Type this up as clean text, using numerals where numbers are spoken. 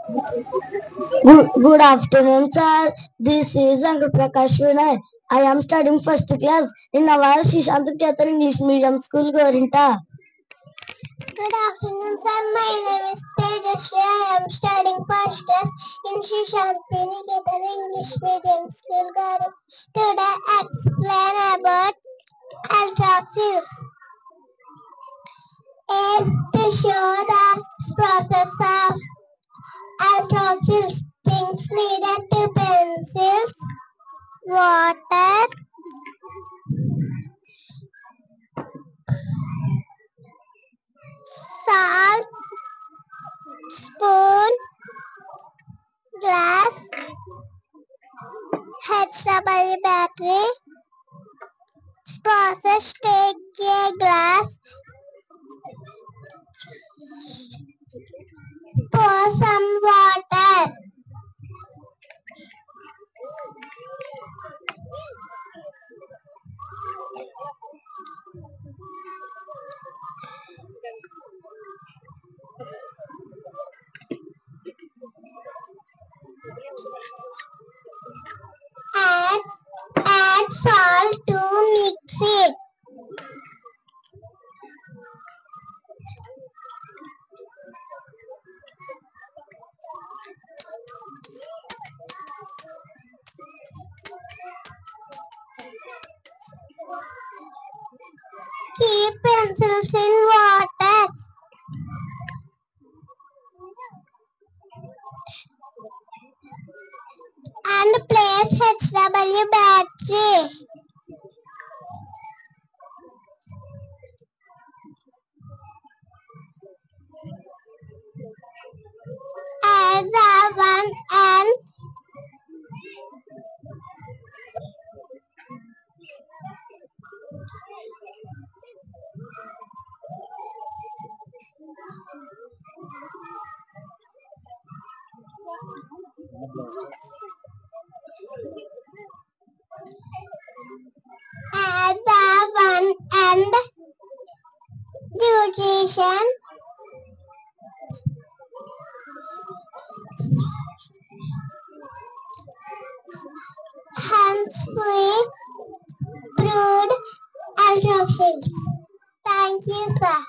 Good afternoon, sir. This is Ankar Prakash Vinay. I am studying first class in our Sri Shantiketa English Medium School, Gorinta. Good afternoon, sir. My name is Tejasri. I am studying first class in Sri Shantiketa English Medium School, Gorinta. Today, I explain about ultrasils. To show the process of ultrasils, things needed to pencils, water, salt, spoon, glass, HW battery. Process, take a glass, pour some water. Add salt to mix it. Keep pencils in water. And place HW battery. Add the one and nutrition. Hands-free brewed ultrafills. Thank you, sir.